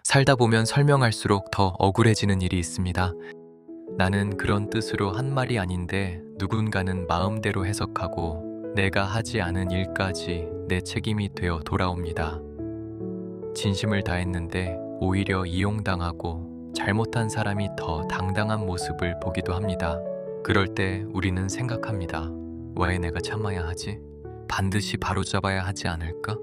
살다 보면 설명할수록 더 억울해지는 일이 있습니다. 나는 그런 뜻으로 한 말이 아닌데 누군가는 마음대로 해석하고 내가 하지 않은 일까지 내 책임이 되어 돌아옵니다. 진심을 다했는데 오히려 이용당하고 잘못한 사람이 더 당당한 모습을 보기도 합니다. 그럴 때 우리는 생각합니다. 왜 내가 참아야 하지? 반드시 바로잡아야 하지 않을까?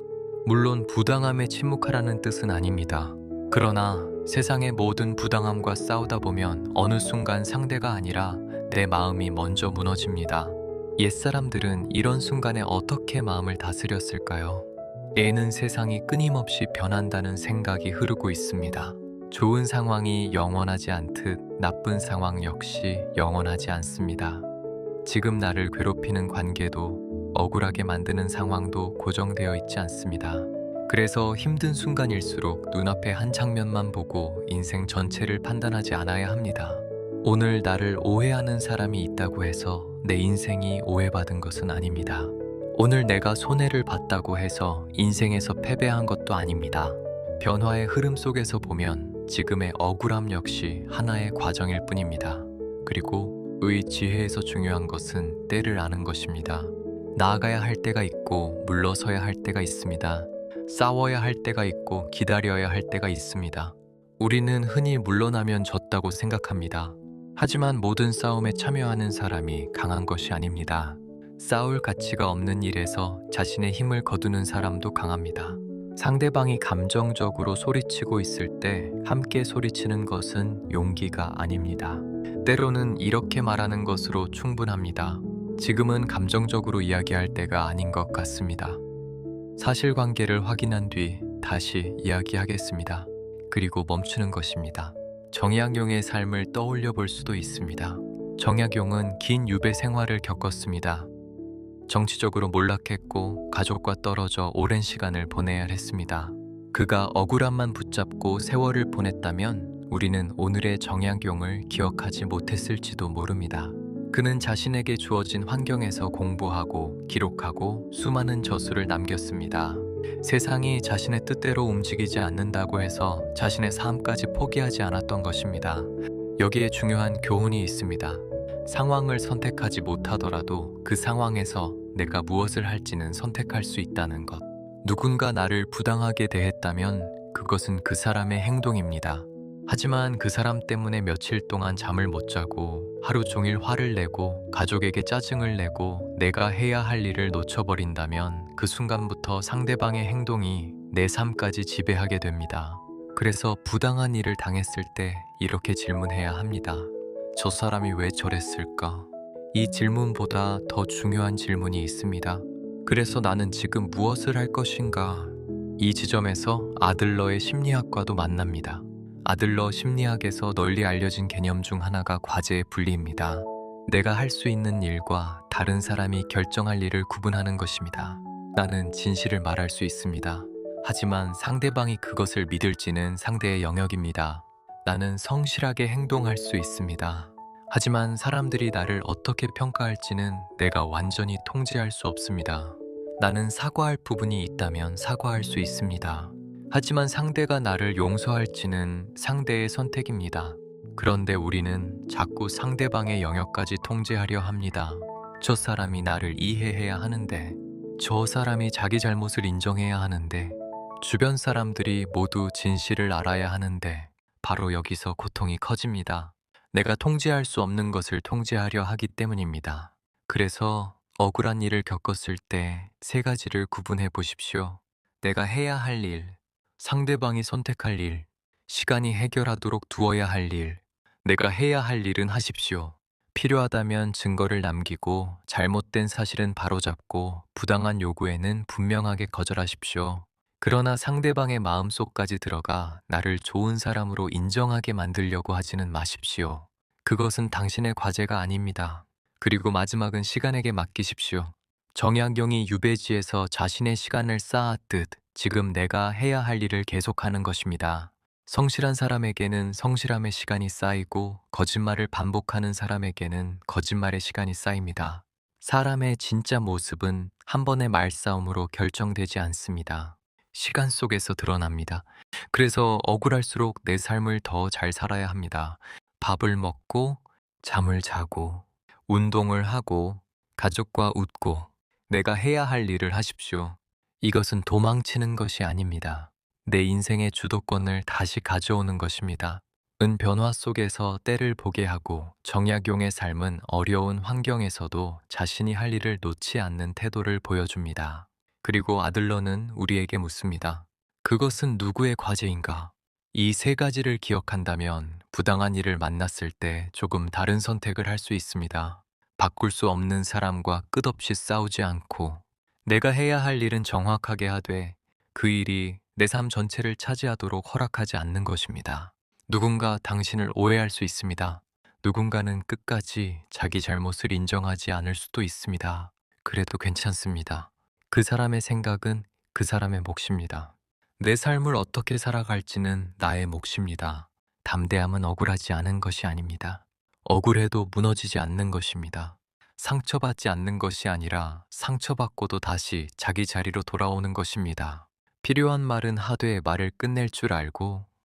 물론 부당함에 침묵하라는 뜻은 아닙니다. 그러나 세상의 모든 부당함과 싸우다 보면 어느 순간 상대가 아니라 내 마음이 먼저 무너집니다. 옛사람들은 이런 순간에 어떻게 마음을 다스렸을까요? 애는 세상이 끊임없이 변한다는 생각이 흐르고 있습니다. 좋은 상황이 영원하지 않듯 나쁜 상황 역시 영원하지 않습니다. 지금 나를 괴롭히는 관계도 억울하게 만드는 상황도 고정되어 있지 않습니다. 그래서 힘든 순간일수록 눈앞의 한 장면만 보고 인생 전체를 판단하지 않아야 합니다. 오늘 나를 오해하는 사람이 있다고 해서 내 인생이 오해받은 것은 아닙니다. 오늘 내가 손해를 봤다고 해서 인생에서 패배한 것도 아닙니다. 변화의 흐름 속에서 보면 지금의 억울함 역시 하나의 과정일 뿐입니다. 그리고 지혜에서 중요한 것은 때를 아는 것입니다. 나아가야 할 때가 있고 물러서야 할 때가 있습니다. 싸워야 할 때가 있고 기다려야 할 때가 있습니다. 우리는 흔히 물러나면 졌다고 생각합니다. 하지만 모든 싸움에 참여하는 사람이 강한 것이 아닙니다. 싸울 가치가 없는 일에서 자신의 힘을 거두는 사람도 강합니다. 상대방이 감정적으로 소리치고 있을 때 함께 소리치는 것은 용기가 아닙니다. 때로는 이렇게 말하는 것으로 충분합니다. 지금은 감정적으로 이야기할 때가 아닌 것 같습니다. 사실관계를 확인한 뒤 다시 이야기하겠습니다. 그리고 멈추는 것입니다. 정약용의 삶을 떠올려 볼 수도 있습니다. 정약용은 긴 유배 생활을 겪었습니다. 정치적으로 몰락했고 가족과 떨어져 오랜 시간을 보내야 했습니다. 그가 억울함만 붙잡고 세월을 보냈다면 우리는 오늘의 정약용을 기억하지 못했을지도 모릅니다. 그는 자신에게 주어진 환경에서 공부하고 기록하고 수많은 저수를 남겼습니다. 세상이 자신의 뜻대로 움직이지 않는다고 해서 자신의 삶까지 포기하지 않았던 것입니다. 여기에 중요한 교훈이 있습니다. 상황을 선택하지 못하더라도 그 상황에서 내가 무엇을 할지는 선택할 수 있다는 것. 누군가 나를 부당하게 대했다면 그것은 그 사람의 행동입니다. 하지만 그 사람 때문에 며칠 동안 잠을 못 자고 하루 종일 화를 내고 가족에게 짜증을 내고 내가 해야 할 일을 놓쳐버린다면 그 순간부터 상대방의 행동이 내 삶까지 지배하게 됩니다. 그래서 부당한 일을 당했을 때 이렇게 질문해야 합니다. 저 사람이 왜 저랬을까? 이 질문보다 더 중요한 질문이 있습니다. 그래서 나는 지금 무엇을 할 것인가? 이 지점에서 아들러의 심리학과도 만납니다. 아들러 심리학에서 널리 알려진 개념 중 하나가 과제의 분리입니다. 내가 할 수 있는 일과 다른 사람이 결정할 일을 구분하는 것입니다. 나는 진실을 말할 수 있습니다. 하지만 상대방이 그것을 믿을지는 상대의 영역입니다. 나는 성실하게 행동할 수 있습니다. 하지만 사람들이 나를 어떻게 평가할지는 내가 완전히 통제할 수 없습니다. 나는 사과할 부분이 있다면 사과할 수 있습니다. 하지만 상대가 나를 용서할지는 상대의 선택입니다. 그런데 우리는 자꾸 상대방의 영역까지 통제하려 합니다. 저 사람이 나를 이해해야 하는데, 저 사람이 자기 잘못을 인정해야 하는데, 주변 사람들이 모두 진실을 알아야 하는데, 바로 여기서 고통이 커집니다. 내가 통제할 수 없는 것을 통제하려 하기 때문입니다. 그래서 억울한 일을 겪었을 때 세 가지를 구분해 보십시오. 내가 해야 할 일, 상대방이 선택할 일, 시간이 해결하도록 두어야 할 일. 내가 해야 할 일은 하십시오. 필요하다면 증거를 남기고 잘못된 사실은 바로잡고 부당한 요구에는 분명하게 거절하십시오. 그러나 상대방의 마음속까지 들어가 나를 좋은 사람으로 인정하게 만들려고 하지는 마십시오. 그것은 당신의 과제가 아닙니다. 그리고 마지막은 시간에게 맡기십시오. 정약용이 유배지에서 자신의 시간을 쌓았듯 지금 내가 해야 할 일을 계속하는 것입니다. 성실한 사람에게는 성실함의 시간이 쌓이고 거짓말을 반복하는 사람에게는 거짓말의 시간이 쌓입니다. 사람의 진짜 모습은 한 번의 말싸움으로 결정되지 않습니다. 시간 속에서 드러납니다. 그래서 억울할수록 내 삶을 더 잘 살아야 합니다. 밥을 먹고, 잠을 자고, 운동을 하고, 가족과 웃고, 내가 해야 할 일을 하십시오. 이것은 도망치는 것이 아닙니다. 내 인생의 주도권을 다시 가져오는 것입니다. 은 변화 속에서 때를 보게 하고 정약용의 삶은 어려운 환경에서도 자신이 할 일을 놓지 않는 태도를 보여줍니다. 그리고 아들러는 우리에게 묻습니다. 그것은 누구의 과제인가? 이 세 가지를 기억한다면 부당한 일을 만났을 때 조금 다른 선택을 할 수 있습니다. 바꿀 수 없는 사람과 끝없이 싸우지 않고 내가 해야 할 일은 정확하게 하되 그 일이 내 삶 전체를 차지하도록 허락하지 않는 것입니다. 누군가 당신을 오해할 수 있습니다. 누군가는 끝까지 자기 잘못을 인정하지 않을 수도 있습니다. 그래도 괜찮습니다. 그 사람의 생각은 그 사람의 몫입니다. 내 삶을 어떻게 살아갈지는 나의 몫입니다. 담대함은 억울하지 않은 것이 아닙니다. 억울해도 무너지지 않는 것입니다. 상처받지 않는 것이 아니라 상처받고도 다시 자기 자리로 돌아오는 것입니다. 필요한 말은 하되 말을 끝낼 줄 알고